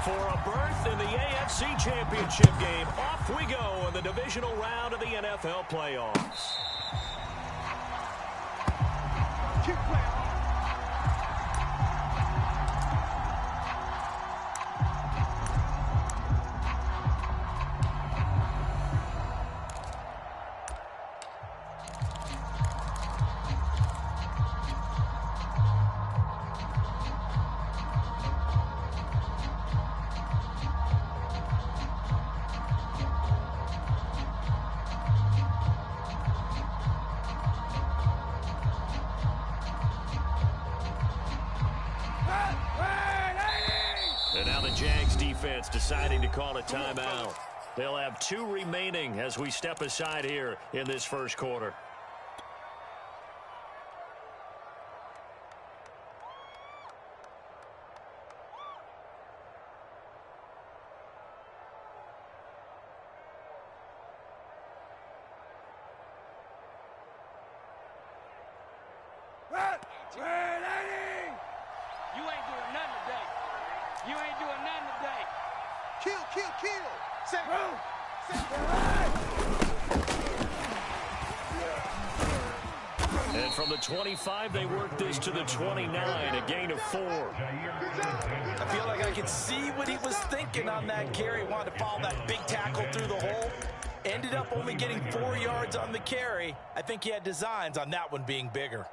For a berth in the AFC Championship game, off we go in the divisional round of the NFL playoffs. And now the Jags defense deciding to call a timeout. They'll have 2 remaining as we step aside here in this first quarter. You ain't doing nothing today. You ain't doing nothing today. Kill, kill, kill. Set room. And from the 25, they work this to the 29, a gain of 4. I feel like I could see what he was thinking on that carry. Wanted to follow that big tackle through the hole. Ended up only getting 4 yards on the carry. I think he had designs on that one being bigger.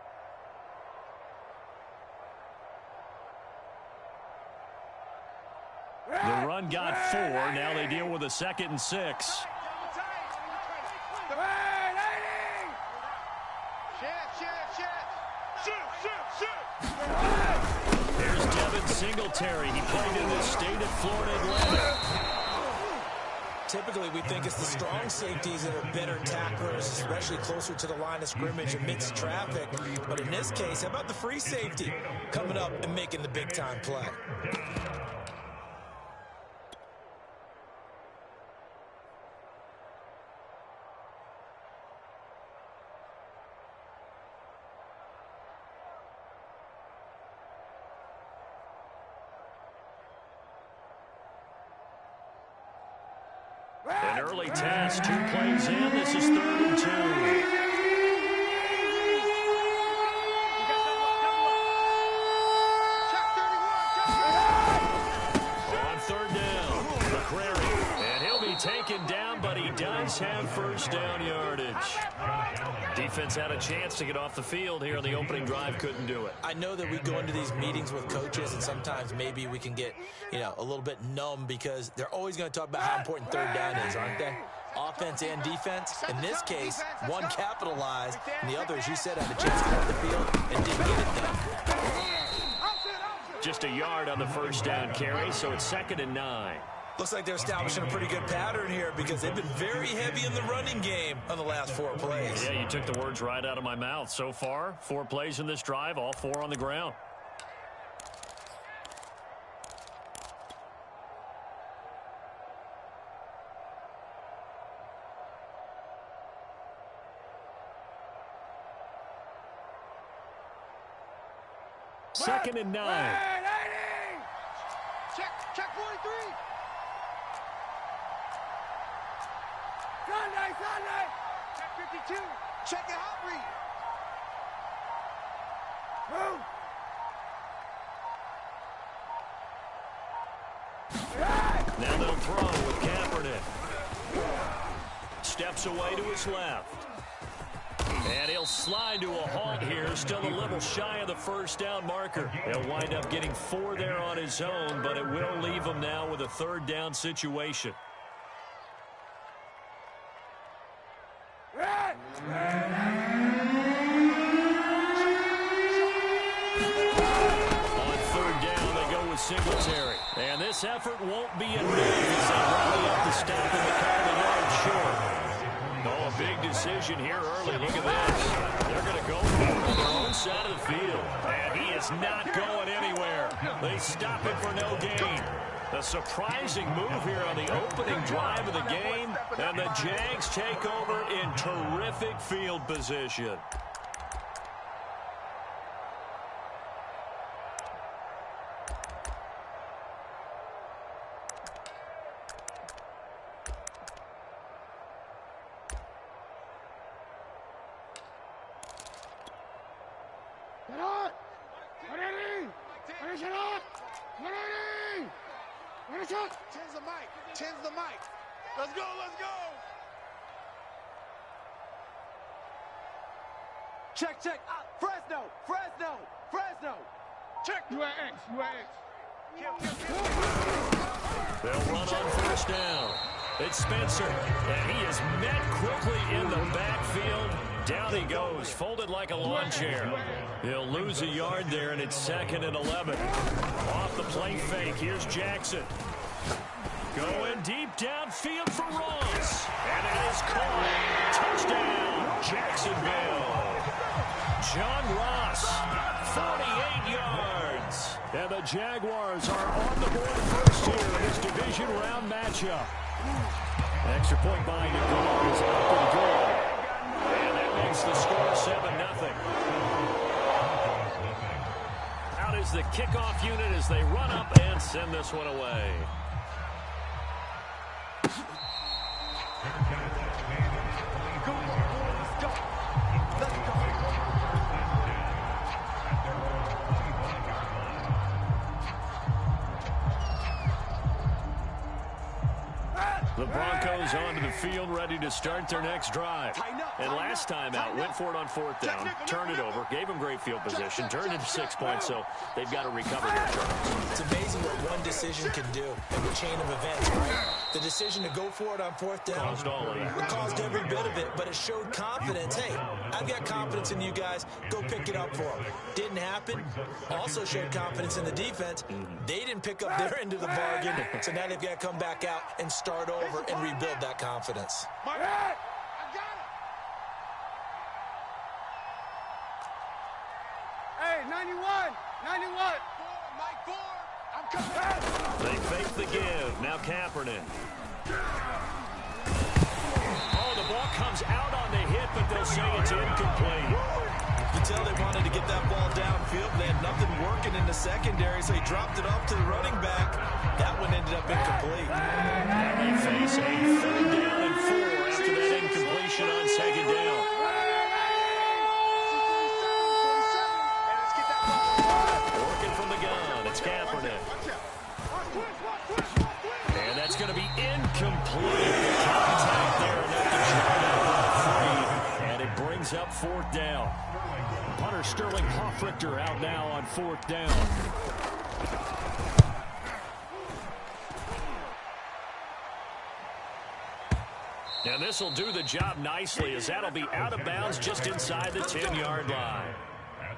The run got 4. Now they deal with a 2nd and 6. There's Devin Singletary. He played in this state at Florida Atlantic. Typically, we think it's the strong safeties that are better tacklers, especially closer to the line of scrimmage amidst traffic. But in this case, how about the free safety coming up and making the big-time play? An early test, 2 plays in. This is 3rd and 2. On 3rd down, McCrary. And he'll be taken down, but he does have first down yardage. Defense had a chance to get off the field here on the opening drive, couldn't do it. I know that we go into these meetings with coaches, and sometimes maybe we can get, a little bit numb because they're always going to talk about how important 3rd down is, aren't they? Offense and defense. In this case, one capitalized, and the other, as you said, had a chance to get off the field and didn't get it done. Just a yard on the first down carry, so it's 2nd and 9. Looks like they're establishing a pretty good pattern here because they've been very heavy in the running game on the last 4 plays. Yeah, you took the words right out of my mouth. So far, 4 plays in this drive, all 4 on the ground. Second and 9. Check 43. Sunday. Check 52. Check it out, read. Move. Now they'll throw with Kaepernick. Steps away to his left. And he'll slide to a halt here, still a little shy of the first down marker. He'll wind up getting 4 there on his own, but it will leave him now with a 3rd down situation. On 3rd down, they go with Singletary. And this effort won't be enough as they rally up to stop him a couple of yards short. Oh, a big decision here early. Look at this. They're going to go on their own side of the field. And he is not going anywhere. They stop him for no gain. A surprising move here on the opening drive of the game. And the Jags take over in terrific field position. Tens the mic. Tens the mic. Let's go, let's go. Check, check. Fresno, Fresno, Fresno. Check. You are X, you are X. They'll run on first down. It's Spencer, and he is met quickly in the backfield. Down he goes, folded like a lawn chair. He'll lose a yard there, and it's 2nd and 11. Off the play fake, here's Jackson. Going deep downfield for Ross. And that is caught. Touchdown, Jacksonville. John Ross, 48 yards. And the Jaguars are on the board first here in this division round matchup. Extra point by Nicole is up and good. And that makes the score 7-0. Out is the kickoff unit as they run up and send this one away. The Broncos onto the field, ready to start their next drive. And last time out, went for it on 4th down, turned it over, gave them great field position, turned it 6 points, so they've got to recover their turns. It's amazing what one decision can do in the chain of events, right? The decision to go for it on 4th down Caused all of that. It caused every bit of it, but it showed confidence. Hey, I've got confidence in you guys. Go pick it up for them. Didn't happen. Also showed confidence in the defense. They didn't pick up their end of the bargain, so now they've got to come back out and start over and rebuild that confidence. My head! I got it! Hey, 91! 91! Mike Ford! I'm coming! They fake the give. Now Kaepernick. Oh, the ball comes out on the hit, but they'll say it's incomplete. You can tell they wanted to get that ball downfield. They had nothing working in the secondary, so he dropped it off to the running back. That one ended up incomplete. They face a 3rd down and 4 after that incompletion on 2nd down. Working from the gun, it's Kaepernick. And that's going to be incomplete. Contact there, and that free. And it brings up 4th down. Punter Sterling Hoffrichter out now on 4th down. And this will do the job nicely, as that'll be out of bounds just inside the 10-yard line.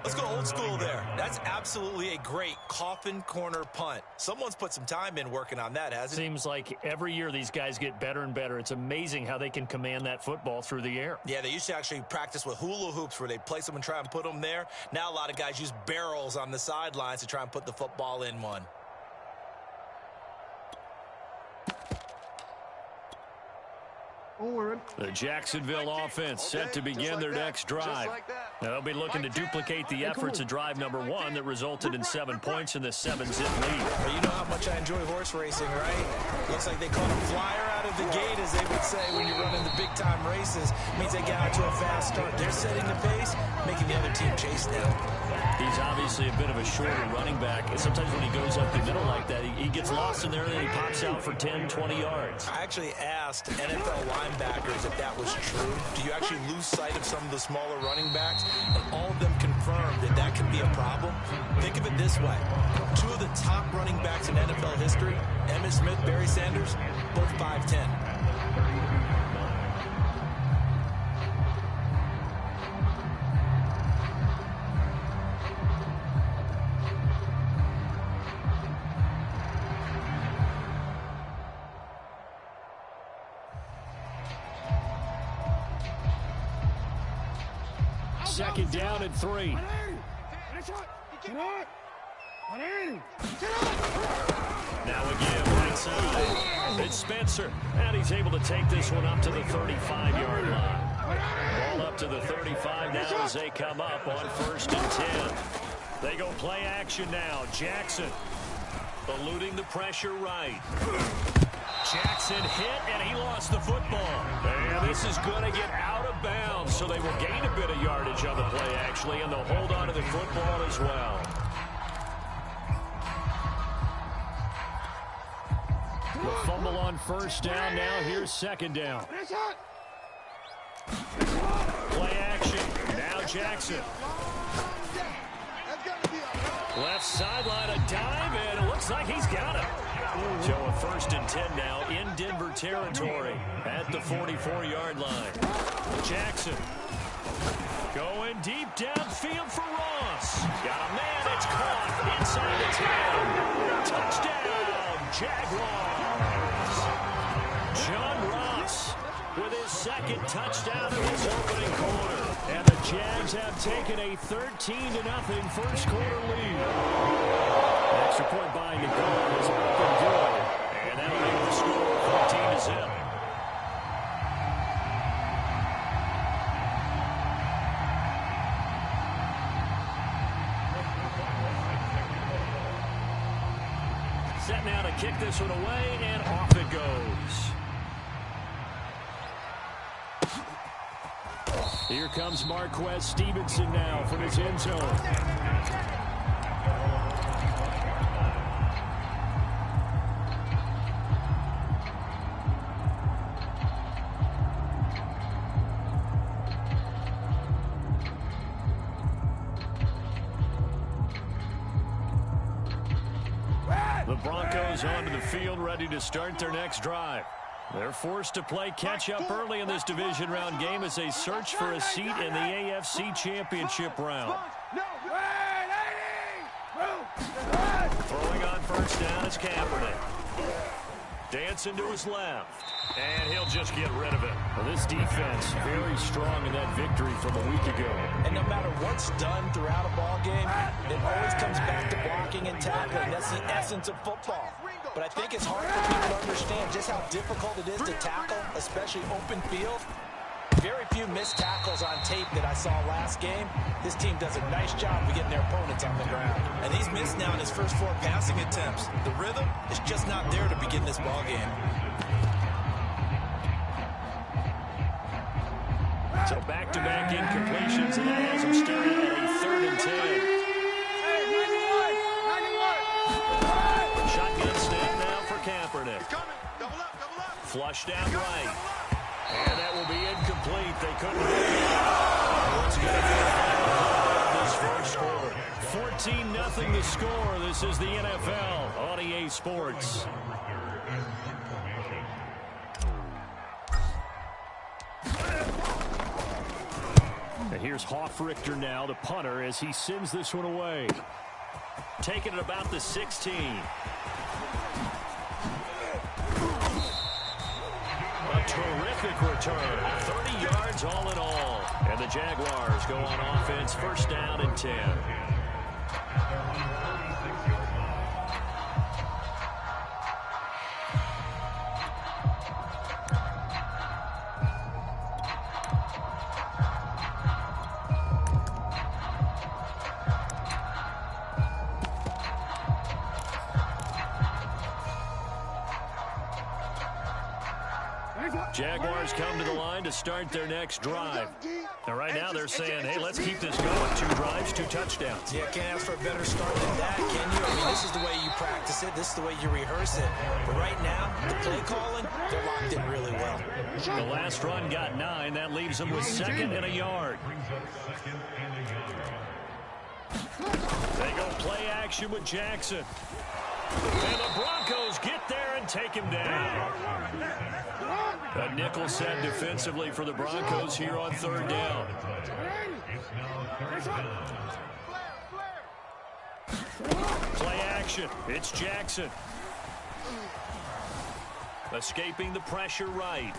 Let's go old school there. That's absolutely a great coffin corner punt. Someone's put some time in working on that, hasn't it? Seems like every year these guys get better and better. It's amazing how they can command that football through the air. Yeah, they used to actually practice with hula hoops where they'd place them and try and put them there. Now a lot of guys use barrels on the sidelines to try and put the football in one. The Jacksonville offense set to begin their next drive. Now they'll be looking to duplicate the efforts of drive number 1 that resulted in 7 points in the 7-zip lead. Well, you know how much I enjoy horse racing, right? Looks like they caught a flyer out of the gate, as they would say when you're running the big-time races. It means they get out to a fast start. They're setting the pace, making the other team chase them. He's obviously a bit of a shorter running back, and sometimes when he goes up the middle like that, he gets lost in there and then he pops out for 10, 20 yards. I actually asked NFL linebackers if that was true. Do you actually lose sight of some of the smaller running backs? And all of them confirmed that that can be a problem. Think of it this way. 2 of the top running backs in NFL history, Emmitt Smith, Barry Sanders, both 5'10". Second down and 3. Now again, right side. It's Spencer, and he's able to take this one up to the 35-yard line. Ball up to the 35 now as they come up on 1st and 10. They go play action now. Jackson eluding the pressure right. Jackson hit, and he lost the football. And this is going to get out of bounds, so they will gain a bit of yardage on the play, actually, and they'll hold on to the football as well. The fumble on first down. Now here's second down. Play action. Now Jackson. Left sideline, a dive, and it looks like he's got it. So a 1st and 10 now in Denver territory at the 44-yard line. Jackson going deep downfield for Ross. Got a man, it's caught inside the 10. Touchdown, Jaguars. John Ross with his 2nd touchdown of his opening quarter. And the Jags have taken a 13-0 first quarter lead. Extra point by Nicole is up and good. And that'll make the score 14-0. Set now to kick this one away, and off it goes. Here comes Marquez Stevenson now from his end zone. The Broncos onto the field, ready to start their next drive. They're forced to play catch-up early in this division round game as they search for a seat in the AFC Championship round. Throwing on first down is Kaepernick. Dancing to his left. And he'll just get rid of it. Well, this defense very strong in that victory from a week ago. And no matter what's done throughout a ball game, it always comes back to blocking and tackling. That's the essence of football. But I think it's hard for people to understand just how difficult it is to tackle, especially open field. Very few missed tackles on tape that I saw last game. This team does a nice job of getting their opponents on the ground. And he's missed now in his first 4 passing attempts. The rhythm is just not there to begin this ball game. So back-to-back incompletions, and that has him staring at a 3rd and 10. Shotgun snap now for Kaepernick. Flushed out right. And that will be incomplete. They couldn't get it. What's going to be the final this first quarter? 14-0 the score. This is the NFL on EA Sports. And here's Hofrichter now, the punter, as he sends this one away. Taking it about the 16. A terrific return. 30 yards all in all. And the Jaguars go on offense, 1st down and 10. Jaguars come to the line to start their next drive. And right now they're saying, hey, let's keep this going. 2 drives, 2 touchdowns. Yeah, can't ask for a better start than that, can you? I mean, this is the way you practice it. This is the way you rehearse it. But right now, the play calling, they're locked in really well. The last run got 9. That leaves them with 2nd and a yard. They go play action with Jackson. And the Broncos get there and take him down. A nickel set defensively for the Broncos here on 3rd down. Play action. It's Jackson. Escaping the pressure right.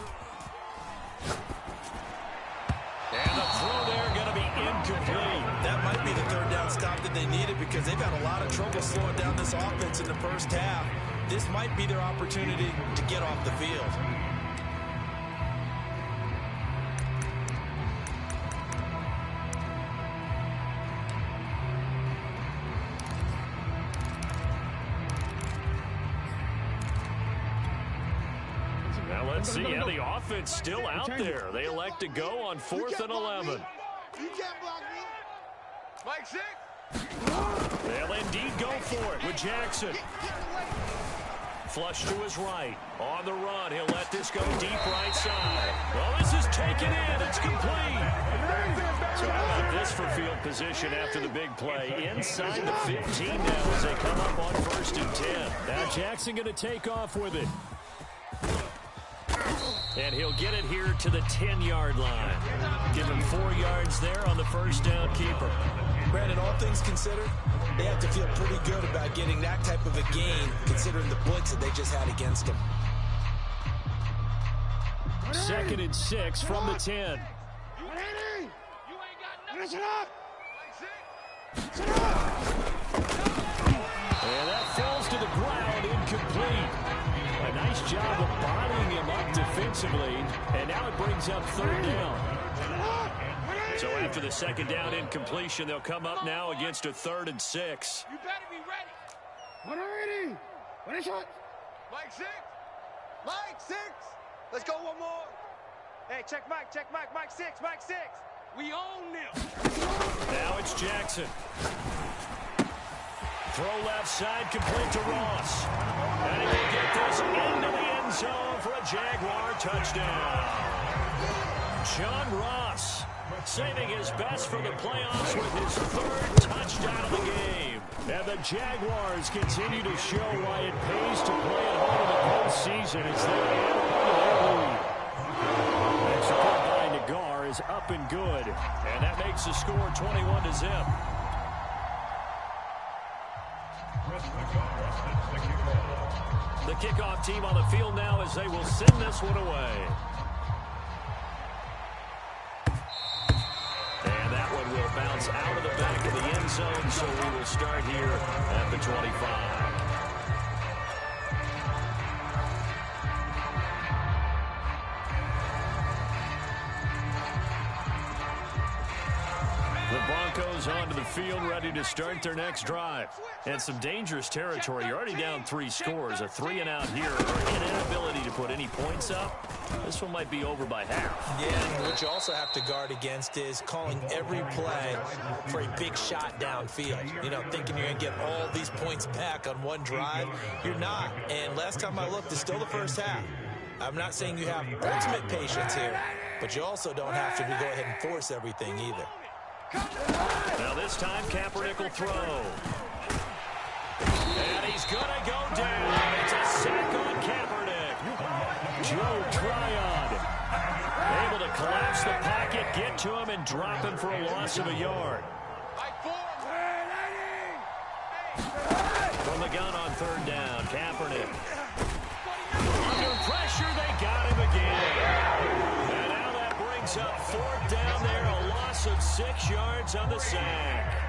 And the throw there going to be incomplete. That might be the 3rd down stop that they needed because they've had a lot of trouble slowing down this offense in the first half. This might be their opportunity to get off the field. Let's see, yeah, the offense still out there. They elect to go on 4th and 11. You can't block me. Mike 6. They'll indeed go for it with Jackson. flush to his right. On the run, he'll let this go deep right side. Well, this is taken in. It's complete. So how about this for field position after the big play? Inside the 15 now as they come up on 1st and 10. Now Jackson going to take off with it. And he'll get it here to the 10-yard line. Give him 4 yards there on the first down keeper. Brandon, all things considered, they have to feel pretty good about getting that type of a gain, considering the blitz that they just had against them. 2nd and 6 from the 10. You ain't got nothing. And that falls to the ground, incomplete. A nice job of bodying him up defensively, and now it brings up 3rd down. So after the 2nd down incompletion, they'll come up now against a 3rd and 6. You better be ready. Mike 6. Mike 6. Let's go one more. Hey, check Mike. Mike 6. We own them. Now it's Jackson. Throw left side, complete to Ross. And he will get this into the end zone for a Jaguar touchdown. John Ross saving his best for the playoffs with his 3rd touchdown of the game. And the Jaguars continue to show why it pays to play at home in the postseason as they add on to their lead. That support by Nagar is up and good. And that makes the score 21-0. The kickoff team on the field now as they will send this one away. And that one will bounce out of the back of the end zone, so we will start here at the 25. The Broncos onto the field, ready to start their next drive. And some dangerous territory. You're already down 3 scores. A 3-and-out here, or an inability to put any points up. This one might be over by half. Yeah, and what you also have to guard against is calling every play for a big shot downfield. You know, thinking you're going to get all these points back on one drive. You're not. And last time I looked, it's still the first half. I'm not saying you have ultimate patience here, but you also don't have to go ahead and force everything either. Now this time, Kaepernick will throw. And he's going to go down. It's a sack on Kaepernick. Joe Tryon able to collapse the pocket, get to him, and drop him for a loss of a yard. From the gun on 3rd down, Kaepernick. Under pressure, they got him again. And now that brings up 4th down there, a loss of 6 yards on the sack.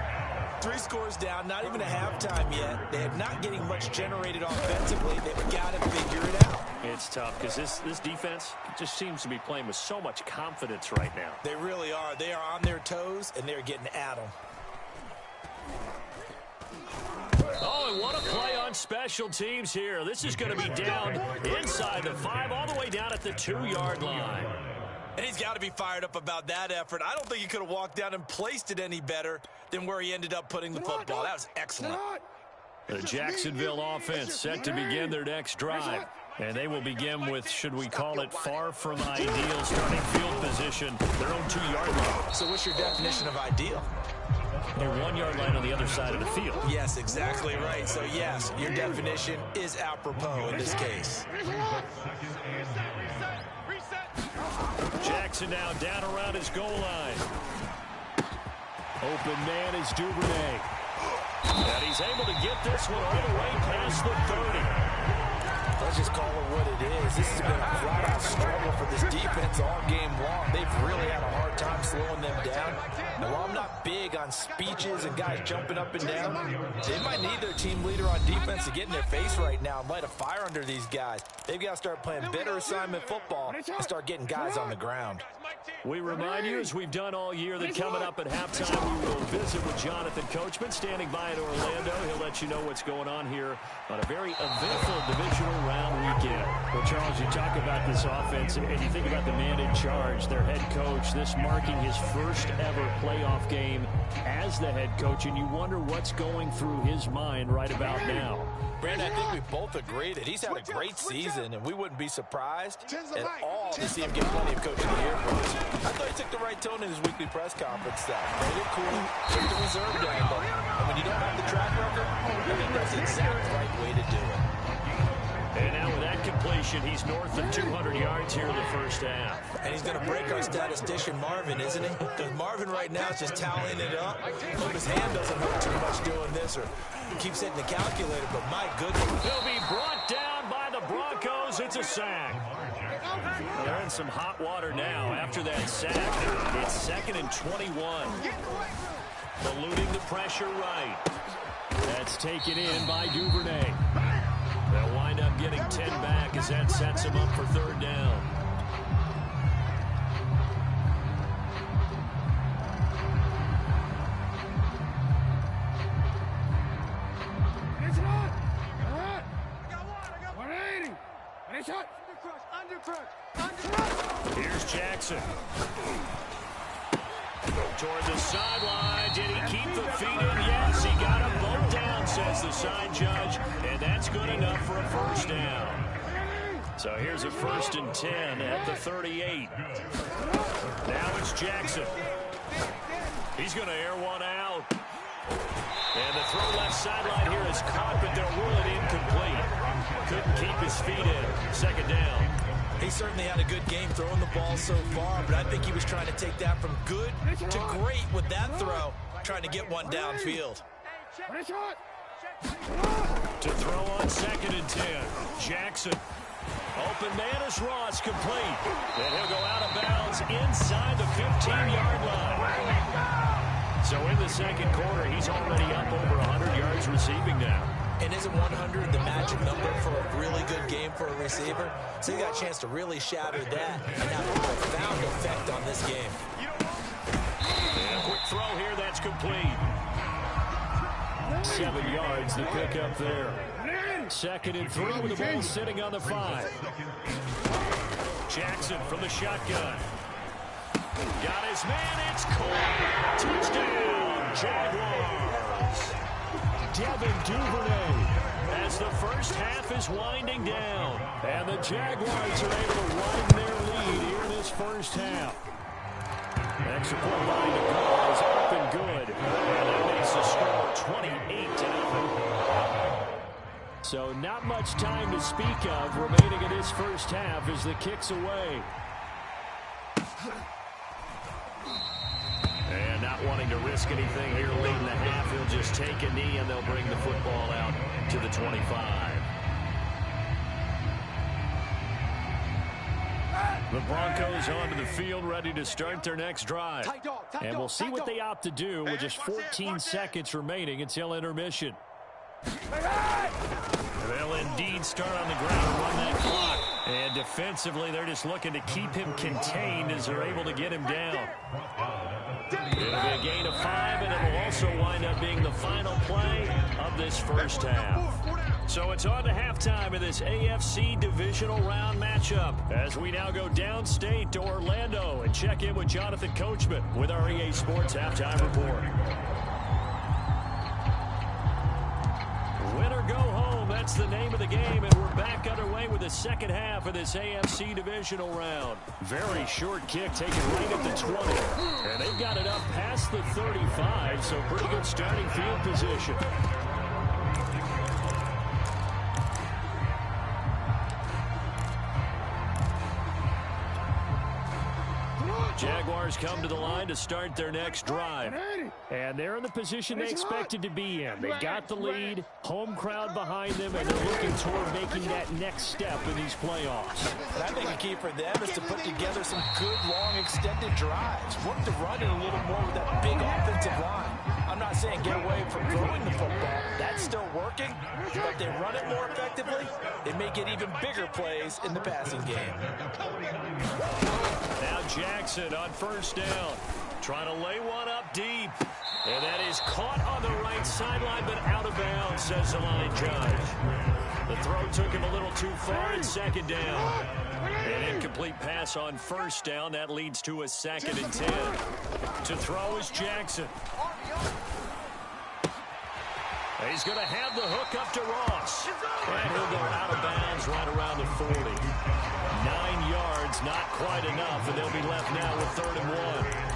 3 scores down, not even a halftime yet. They're not getting much generated offensively. They've got to figure it out. It's tough because this defense just seems to be playing with so much confidence right now. They really are. They are on their toes, and they're getting at them. Oh, and what a play on special teams here. This is going to be down inside the 5, all the way down at the 2-yard line. And he's got to be fired up about that effort. I don't think he could have walked down and placed it any better than where he ended up putting the football. That was excellent. The Jacksonville offense set to begin their next drive. And they will begin with, should we call it, far from ideal starting field position, their own 2-yard line. So what's your definition of ideal? Their 1-yard line on the other side of the field. Yes, exactly right. So, yes, your definition is apropos in this case. Jackson now down around his goal line. Open man is Duvernay. And he's able to get this one all the way past the 30. Let's just call it what it is. This has been a flat-out struggle for this defense all game long. They've really had a hard time slowing them down. Now, while I'm not big on speeches and guys jumping up and down, they might need their team leader on defense to get in their face right now and light a fire under these guys. They've got to start playing better assignment football and start getting guys on the ground. We remind you, as we've done all year, that coming up at halftime, we will visit with Jonathan Coachman, standing by in Orlando. He'll let you know what's going on here on a very eventful divisional round weekend. Well, Charles, you talk about this offense, and you think about the man in charge, their head coach, this marking his first ever playoff game as the head coach, and you wonder what's going through his mind right about now. Brandon, I think we both agree that he's had a great season, and we wouldn't be surprised at all to see him get plenty of Coach of the Year votes. I thought he took the right tone in his weekly press conference. Played it cool, took the reserve gamble, and when you don't have the track record, I think that's the exact right way to do it. And now with that completion, he's north of 200 yards here in the first half. And he's going to break our statistician Marvin, isn't he? Because Marvin right now is just tallying it up. Hope his hand doesn't hurt too much doing this or keeps hitting the calculator, but my goodness. He'll be brought down by the Broncos. It's a sack. Well, they're in some hot water now after that sack. It's 2nd and 21. Eluding the pressure right. That's taken in by Duvernay. They'll wind up getting 10 back as that sets him up for 3rd down. Here's Jackson. Toward the sideline. Did he keep the feet in? Yes, he got them both down, says the side judge. And that's good enough for a 1st down. So here's a 1st and 10 at the 38. Now it's Jackson. He's going to air one out. And the throw left sideline here is caught, but they'll rule it incomplete. Couldn't keep his feet in. 2nd down. He certainly had a good game throwing the ball so far, but I think he was trying to take that from good to great with that throw, trying to get one downfield. To throw on 2nd and 10. Jackson. Open man is Ross, complete. And he'll go out of bounds inside the 15-yard line. So in the 2nd quarter, he's already up over 100 yards receiving now. And isn't 100 the magic number for a really good game for a receiver? So he got a chance to really shatter that and have a profound effect on this game. And a quick throw here, that's complete. 7 yards, the pickup there. 2nd and 3 with the ball sitting on the 5. Jackson from the shotgun. Got his man, it's caught. Touchdown, Jaguars. Devin Duvernay as the first half is winding down. And the Jaguars are able to widen their lead here in this first half. Extra point by the call is up and good. And that makes the score 28-0. So not much time to speak of remaining in this first half as the kick's away. And not wanting to risk anything here late in the half, he'll just take a knee and they'll bring the football out to the 25. The Broncos onto the field ready to start their next drive. And we'll see what they opt to do with just 14 seconds remaining until intermission. They'll indeed start on the ground and run that clock. And defensively, they're just looking to keep him contained as they're able to get him down. It'll be a gain of 5, and it will also wind up being the final play of this first half. So it's on to halftime of this AFC divisional round matchup as we now go downstate to Orlando and check in with Jonathan Coachman with our EA Sports Halftime Report. Win or go home, that's the name of the game, and we're back underway with the second half of this AFC divisional round. Very short kick taken right at the 20, and they've got it up past the 35, so pretty good starting field position. Jaguars come to the line to start their next drive. And they're in the position they expected to be in. They've got the lead, home crowd behind them, and they're looking toward making that next step in these playoffs. And I think a key for them is to put together some good, long, extended drives. Work to run it a little more with that big offensive line. I'm not saying get away from throwing the football. That's still working. But if they run it more effectively, they may get even bigger plays in the passing game. Now Jackson on first down. Trying to lay one up deep. And that is caught on the right sideline, but out of bounds, says the line judge. The throw took him a little too far in second down. An incomplete pass on first down. That leads to a 2nd and 10. To throw is Jackson. He's going to have the hook up to Ross. 40. 9 yards, not quite enough, and they'll be left now with 3rd and 1.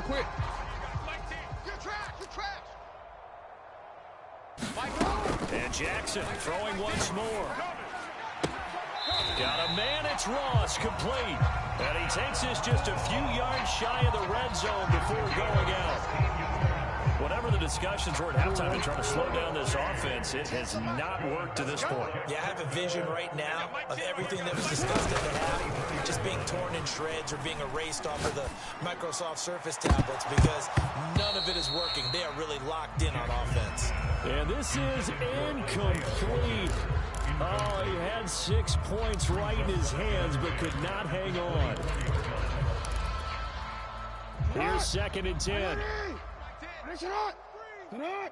Quick. And Jackson throwing once more. Got a man, it's Ross, complete. And he takes this just a few yards shy of the red zone before going out. Whatever the discussions were at halftime to try to slow down this offense, it has not worked to this point. Yeah, I have a vision right now of everything that was discussed at the half just being torn in shreds or being erased off of the Microsoft Surface tablets because none of it is working. They are really locked in on offense. And this is incomplete. Oh, he had 6 points right in his hands but could not hang on. Here's 2nd and 10. Now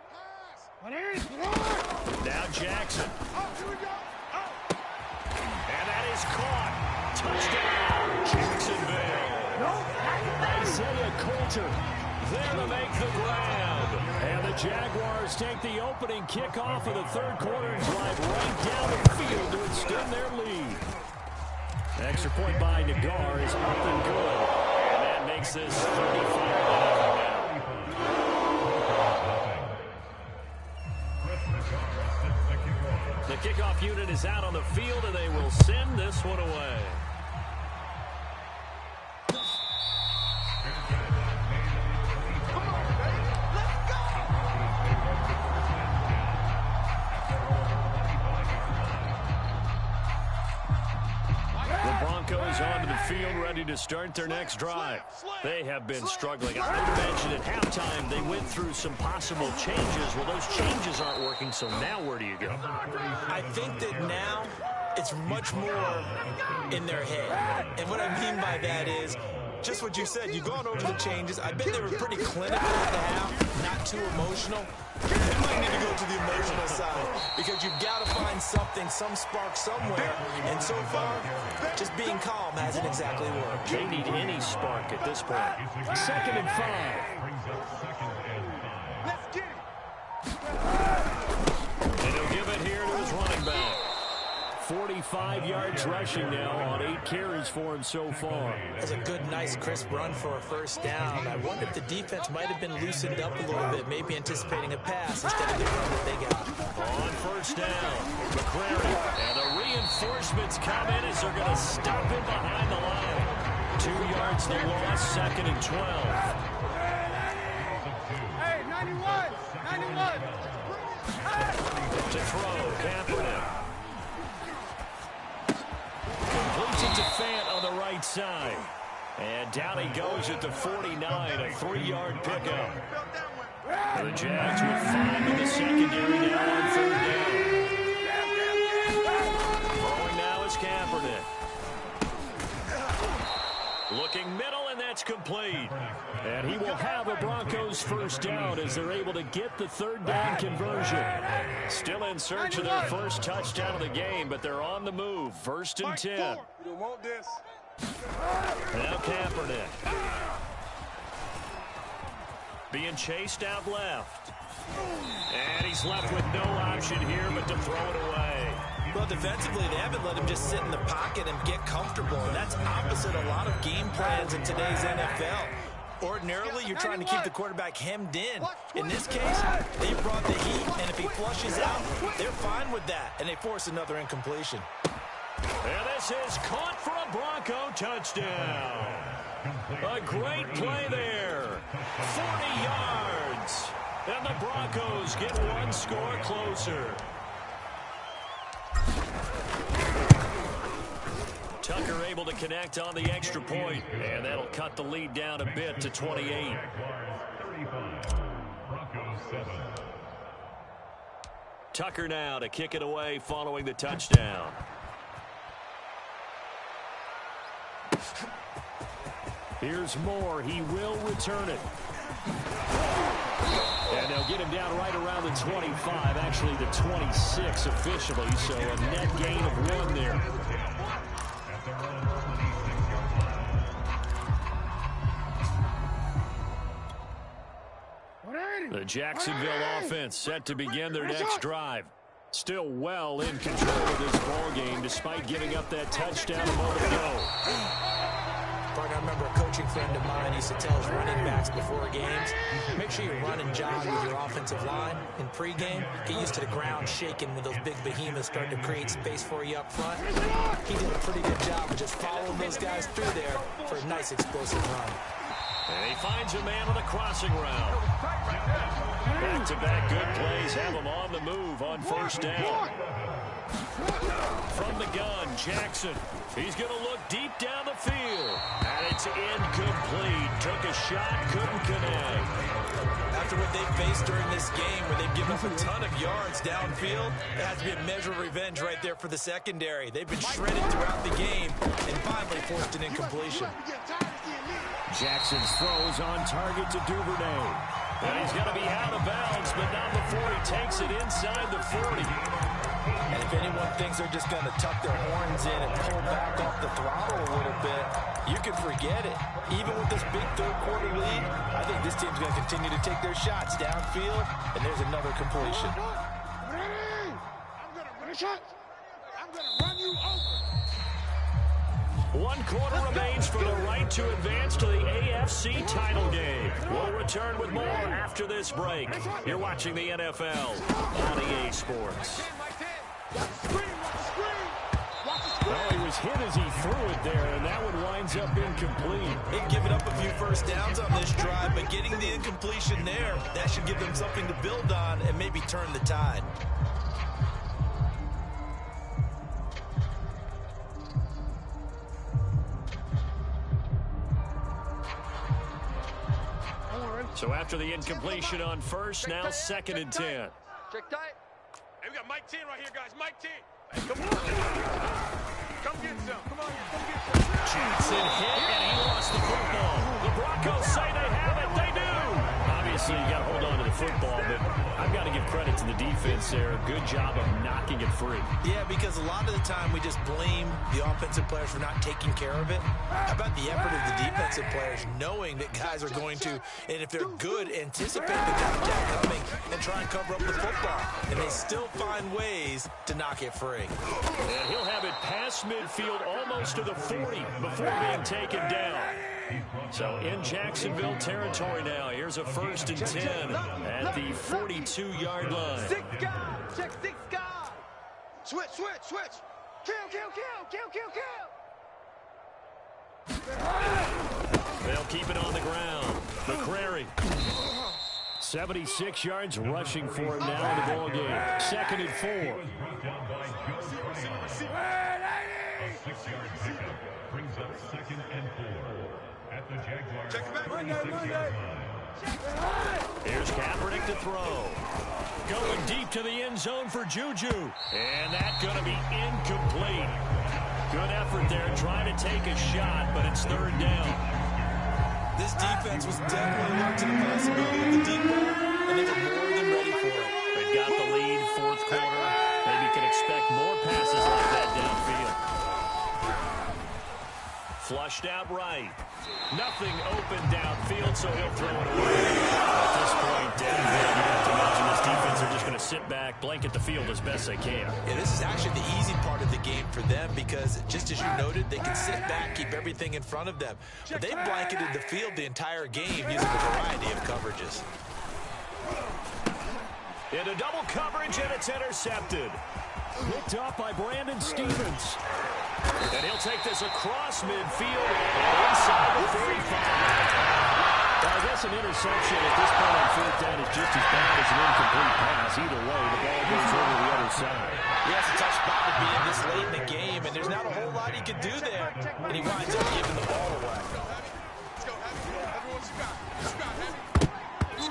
Jackson. And that is caught. Touchdown, Jacksonville. Isaiah Coulter there to make the grab. And the Jaguars take the opening kickoff of the 3rd quarter and drive right down the field to extend their lead. Extra point by Nagar is up and good. And that makes this 35-0 now. The kickoff unit is out on the field, and they will send this one away. The Broncos onto the field, ready to start their next drive. They have been struggling. I mentioned at halftime they went through some possible changes. Well, those changes aren't working, so now where do you go? I think that now it's much more in their head. And what I mean by that is just what you said. You've gone over the changes. I bet they were pretty clinical at the half, not too emotional. You might need to go to the emotional side because you've got to find something, some spark somewhere. And so far, just being calm hasn't exactly worked. They need any spark at this point. 2nd and 5. Let's get it. And he'll give it here to his running back. 45 yards rushing now on 8 carries for him so far. That's a good, nice, crisp run for a 1st down. I wonder if the defense might have been loosened up a little bit, maybe anticipating a pass instead of the run that they got. On 1st down, McCrary. And the reinforcements come in as they're going to stop him behind the line. 2 yards the loss, 2nd and 12. Hey, 91! 91! To throw, Kaepernick. Completes it to Fant on the right side. And down he goes at the 49, a 3-yard pickup. The Jags with 5 in the secondary now on 3rd down. Throwing now is Kaepernick. Looking middle, and that's complete. And he will have a Broncos 1st down as they're able to get the 3rd down conversion. Still in search of their 1st touchdown of the game, but they're on the move. 1st and 10. You don't want this. Now Kaepernick. Being chased out left. And he's left with no option here but to throw it away. Well, defensively, they haven't let him just sit in the pocket and get comfortable, and that's opposite a lot of game plans in today's NFL. Ordinarily, you're trying to keep the quarterback hemmed in. In this case, they brought the heat, and if he flushes out, they're fine with that, and they force another incompletion. And this is caught for a Bronco touchdown. A great play there. 40 yards. And the Broncos get 1 score closer. Tucker able to connect on the extra point, and that'll cut the lead down a bit to 28. Tucker now to kick it away following the touchdown. Here's Moore. He will return it. And they'll get him down right around the 25, actually the 26 officially, so a net gain of 1 there. The Jacksonville offense set to begin their next drive. Still well in control of this ball game despite giving up that touchdown a moment ago. I remember a coaching friend of mine used to tell his running backs before games, make sure you run and jog with your offensive line in pregame. Get used to the ground shaking when those big behemoths start to create space for you up front. He did a pretty good job of just following those guys through there for a nice explosive run. And he finds a man on the crossing route. Back-to-back good plays have him on the move on first down. From the gun, Jackson. He's going to look deep down the field. And it's incomplete. Took a shot, couldn't connect. After what they faced during this game, where they've given up a ton of yards downfield, it has to be a measure of revenge right there for the secondary. They've been shredded throughout the game and finally forced an incompletion. Jackson's throws on target to Duvernay. And he's going to be out of bounds, but not before he takes it inside the 40. And if anyone thinks they're just going to tuck their horns in and pull back off the throttle a little bit, you can forget it. Even with this big third-quarter lead, I think this team's going to continue to take their shots downfield, and there's another completion. I'm going to run you over. 1 quarter remains for the right to advance to the AFC title game. We'll return with more after this break. You're watching the NFL on EA Sports. Well, he was hit as he threw it there, and that one winds up incomplete. They've given up a few first downs on this drive, but getting the incompletion there, that should give them something to build on and maybe turn the tide. So after the incompletion on first, now 2nd and 10. Check tight. Hey, we got Mike 10 right here, guys. Mike 10. Hey, come on. Come get some. Come on, come get some. Jackson hit, and he lost the football. The Broncos say they have it. They do. Obviously, you got to hold on to the football, but I've got to give credit to the defense there. Good job of knocking it free. Yeah, because a lot of the time we just blame the offensive players for not taking care of it. How about the effort of the defensive players knowing that guys are going to, and if they're good, anticipate the contact coming and try and cover up the football. And they still find ways to knock it free. And he'll have it past midfield almost to the 40 before being taken down. So in Jacksonville territory now. Here's a 1st and 10 at the 42-yard line. 6 guys. Check 6 guys. Switch, switch, switch. Kill, kill, kill, kill, kill, kill. They'll keep it on the ground. McCrary. 76 yards rushing for him now in the ball game. 2nd and 4. Brings up 2nd and 4 at the Jaguars. Check it back. Monday. Here's Kaepernick to throw. Going deep to the end zone for Juju. And that's going to be incomplete. Good effort there trying to take a shot, but it's 3rd down. This defense was definitely alert to the possibility of the deep ball, and they were more than ready for it. They've got the lead, 4th quarter. Maybe you can expect more passes like that downfield. Flushed out right. Nothing open downfield, so he'll throw it away. At this point, you have to imagine this defense are just going to sit back, blanket the field as best they can. Yeah, this is actually the easy part of the game for them because, just as you noted, they can sit back, keep everything in front of them. But they've blanketed the field the entire game using a variety of coverages. Into double coverage, and it's intercepted. Picked up by Brandon Stevens. And he'll take this across midfield and inside the 35. Well, I guess an interception at this point on 4th down is just as bad as an incomplete pass. Either way, the ball goes over the other side. Yeah, it's a tough spot to be in this late in the game, and there's not a whole lot he can do there. And he winds up giving the ball away. Let's go, Heavy. Everyone scout. Scout, Heavy.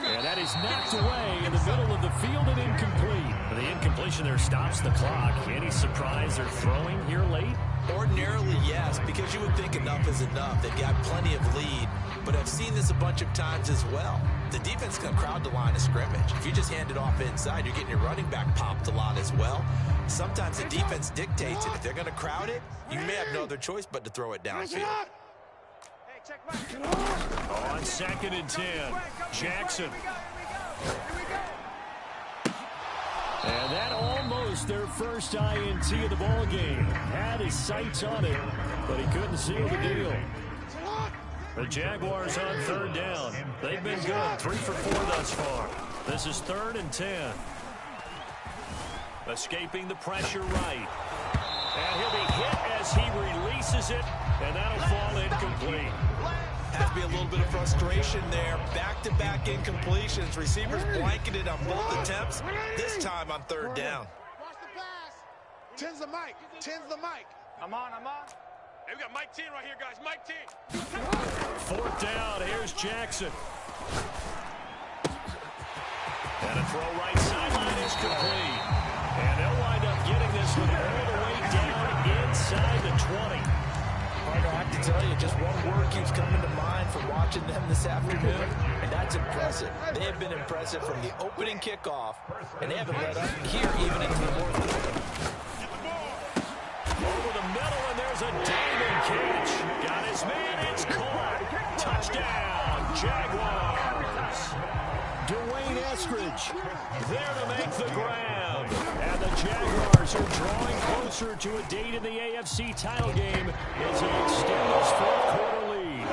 And that is knocked away in the middle of the field and incomplete. The incompletion there stops the clock. Any surprise they're throwing here late? Ordinarily, yes, because you would think enough is enough. They've got plenty of lead, but I've seen this a bunch of times as well. The defense can crowd the line of scrimmage. If you just hand it off inside, you're getting your running back popped a lot as well. Sometimes the defense dictates it. If they're going to crowd it, you may have no other choice but to throw it downfield. On 2nd and 10, Jackson. And that almost their first INT of the ball game. Had his sights on it, but he couldn't seal the deal. The Jaguars on third down. They've been good, 3 for 4 thus far. This is 3rd and 10. Escaping the pressure right. And he'll be hit as he releases it, and that'll fall incomplete. Has to be a little bit of frustration there. Back-to-back incompletions. Receivers blanketed on both attempts, this time on 3rd down. Watch the pass. 10's the mic. 10's the mic. I'm on. Hey, we got Mike 10 right here, guys. Mike 10. 4th down. Here's Jackson. And a throw right sideline is complete. And they'll wind up getting this one all the way down inside the 20. Partner, I have to tell you, just one word keeps coming to mind from watching them this afternoon, and that's impressive. They have been impressive from the opening kickoff, and they haven't let up here even into the 4th quarter. Over the middle, and there's a diving catch. Got his man, it's caught. Touchdown, Jaguars. Dwayne Eskridge there to make the grab. And the Jaguars are drawing closer to a date in the AFC title game as they extend this 4th quarter lead.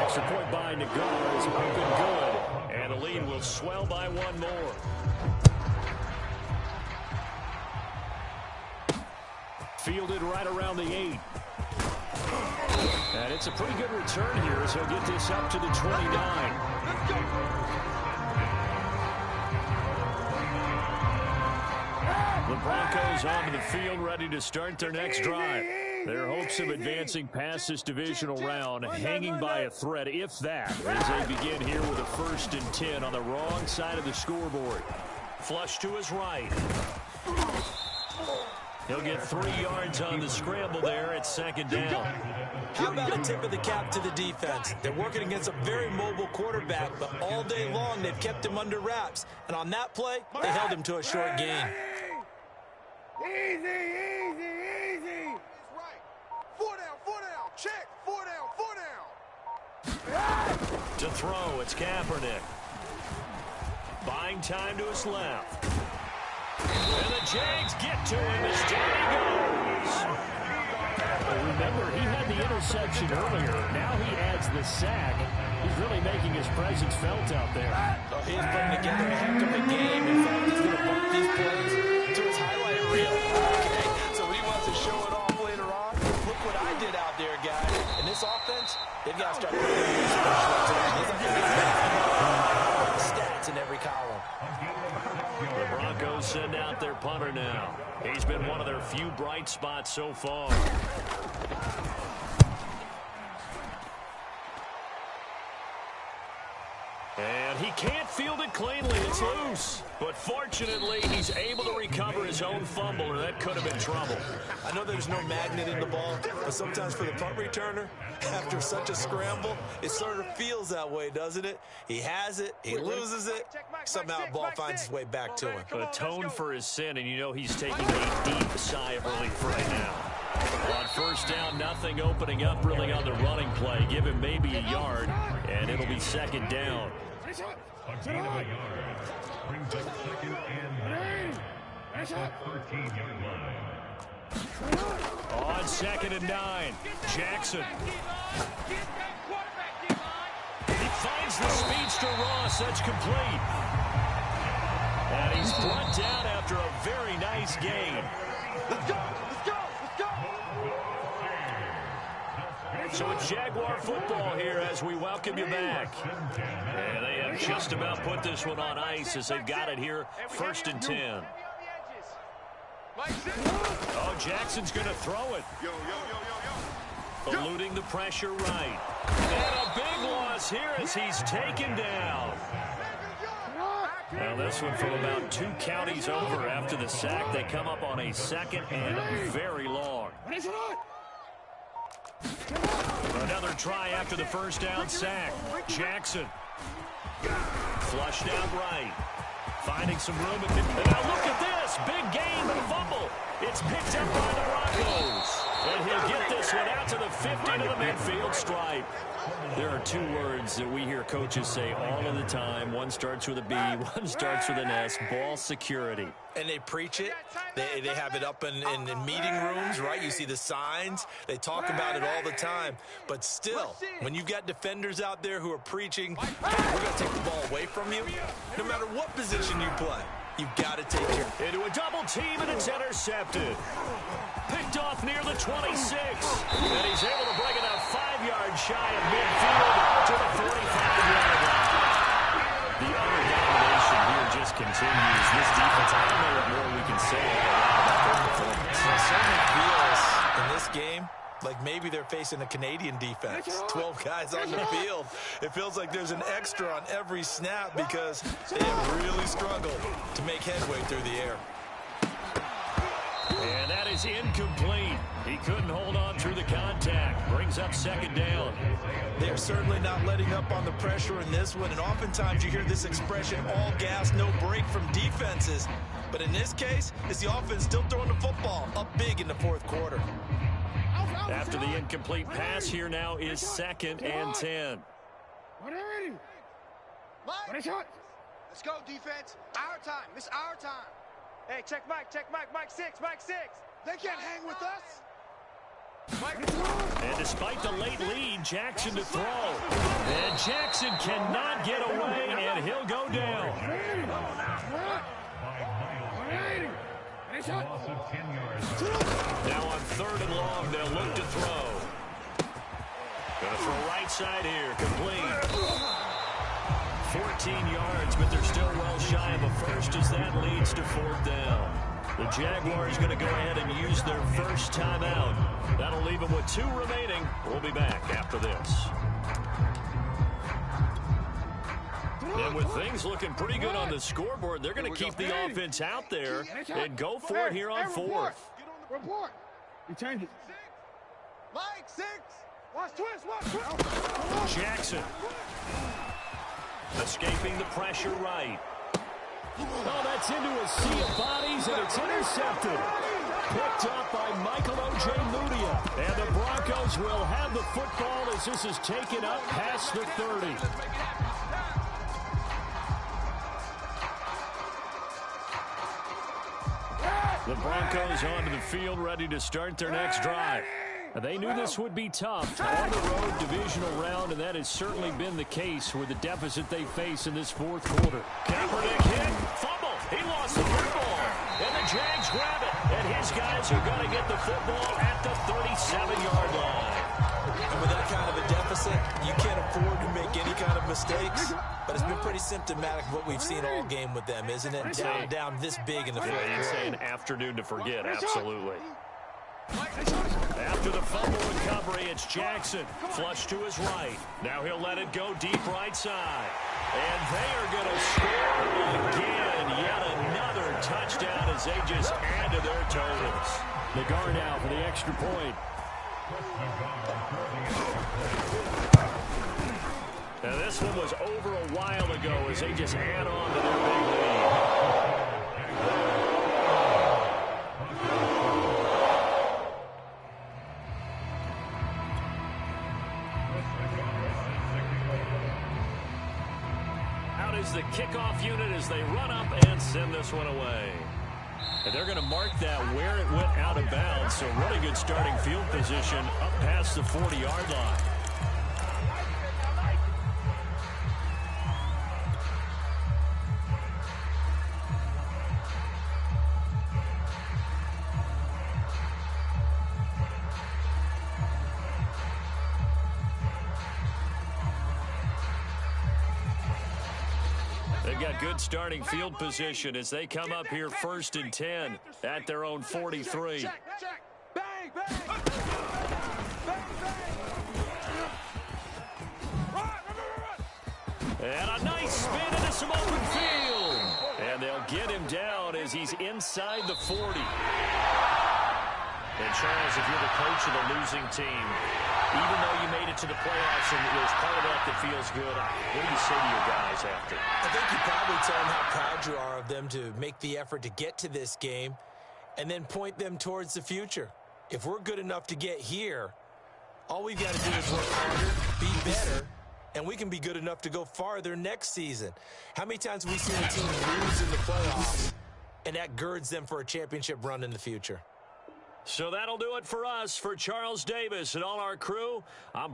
Extra point by Nagar is up and good. And the lead will swell by 1 more. Fielded right around the 8. And it's a pretty good return here as he'll get this up to the 29. The Broncos onto the field ready to start their next drive. Their hopes of advancing past this divisional round hanging by a thread, if that, as they begin here with a 1st and 10 on the wrong side of the scoreboard. Flush to his right. He'll get 3 yards on the scramble there at 2nd down. How about a tip of the cap to the defense? They're working against a very mobile quarterback, but all day long they've kept him under wraps. And on that play, they held him to a short gain. Easy. Right. 4 down. Check. 4 down. To throw, it's Kaepernick. Buying time to his left. And the Jags get to him as down he goes. Remember, he had the interception earlier. Now he adds the sack. He's really making his presence felt out there. So he's putting together a heck of a game. In fact, he's going to bump these plays to his highlight reel. Okay, so when he wants to show it off later on, look what I did out there, guys. In this offense, they've got to start putting in stats in every column. The Broncos send out their punter now. He's been one of their few bright spots so far. And he can't field it cleanly. It's loose. But fortunately, he's able to recover his own fumble, or that could have been trouble. I know there's no magnet in the ball, but sometimes for the punt returner, after such a scramble, it sort of feels that way, doesn't it? He has it, he loses it, somehow the ball finds its way back to him. Atone for his sin, and you know he's taking a deep sigh of relief right now. On 1st down, nothing opening up really on the running play. Give him maybe a yard, and it'll be 2nd down. A gain of a yard. Brings up 2nd and 9. At the 13-yard line. On 2nd and 9, Jackson. He finds the speedster Ross. That's complete. And he's brought down after a very nice gain. Let's go. So it's Jaguar football here as we welcome you back. And they have just about put this one on ice as they've got it here, 1st and 10. Oh, Jackson's going to throw it. Eluding the pressure right. And a big loss here as he's taken down. Now this one from about 2 counties over after the sack. They come up on a 2nd and very long. Another try after the 1st down sack. Jackson. Flushed out right. Finding some room. And now look at this. Big gain, but a fumble. It's picked up by the Broncos. And he'll get this one out to the 50 to the midfield stripe. There are two words that we hear coaches say all of the time. One starts with a B, one starts with an S, ball security. And they preach it. They have it up in meeting rooms, right? You see the signs. They talk about it all the time. But still, when you've got defenders out there who are preaching, hey, we're going to take the ball away from you, no matter what position you play, you've got to take care. Into a double team, and it's intercepted. Picked off near the 26. And he's able to bring it out 5 yards shy of midfield to the 45-yard line. The utter domination here just continues. This defense, I don't know what more we can say about their performance. It certainly feels in this game like maybe they're facing a Canadian defense. 12 guys on the field. It feels like there's an extra on every snap because they have really struggled to make headway through the air. And that is incomplete. He couldn't hold on through the contact. Brings up second down. They're certainly not letting up on the pressure in this one, and oftentimes you hear this expression, all gas, no break from defenses. But in this case, it's the offense still throwing the football up big in the fourth quarter. After the incomplete pass, here now is 2nd and 10. Let's go, defense. Our time. It's our time. Hey, check Mike. Mike 6. They can't hang with us. And despite the late lead, Jackson to throw. And Jackson cannot get away, and he'll go down. Loss of 10 yards. Now on 3rd and long, they'll look to throw. Gonna throw right side here, complete. 14 yards, but they're still well shy of a first as that leads to 4th down. The Jaguars going to go ahead and use their first timeout. That'll leave them with 2 remaining. We'll be back after this. And with things looking pretty good on the scoreboard, they're going to keep the offense out there and go for it here on 4th. Report. You change it. Mike 6. Watch twist. Jackson. Escaping the pressure right. Oh, that's into a sea of bodies, and it's intercepted. Picked up by Michael Ojemudia. And the Broncos will have the football as this is taken up past the 30. The Broncos onto the field, ready to start their next drive. They knew this would be tough on the road divisional round, and that has certainly been the case with the deficit they face in this 4th quarter. Kaepernick hit, fumble. He lost the football, and the Jags grab it. And his guys are going to get the football at the 37-yard line. And with that kind of a deficit, you can't afford to make any kind of mistakes. But it's been pretty symptomatic of what we've seen all game with them, isn't it? Down this big in the 4th quarter. It's an afternoon to forget, absolutely. After the fumble recovery, it's Jackson. Flush to his right. Now he'll let it go deep right side. And they are going to score again. Yet another touchdown as they just add to their totals. Nagar now for the extra point. Now this one was over a while ago as they just add on to their big lead. The kickoff unit as they run up and send this one away. And they're going to mark that where it went out of bounds. So really good starting field position up past the 40-yard line. They've got good starting field position as they come up here 1st and 10 at their own 43. Check. Bang, bang. Bang, bang. And a nice spin into some open field. And they'll get him down as he's inside the 40. And Charles, if you're the coach of the losing team, even though you made it to the playoffs and there's part of that that feels good, what do you say to your guys after? I think you probably tell them how proud you are of them to make the effort to get to this game and then point them towards the future. If we're good enough to get here, all we've got to do is work harder, be better, and we can be good enough to go farther next season. How many times have we seen a team lose in the playoffs, and that girds them for a championship run in the future? So that'll do it for us. For Charles Davis and all our crew, I'm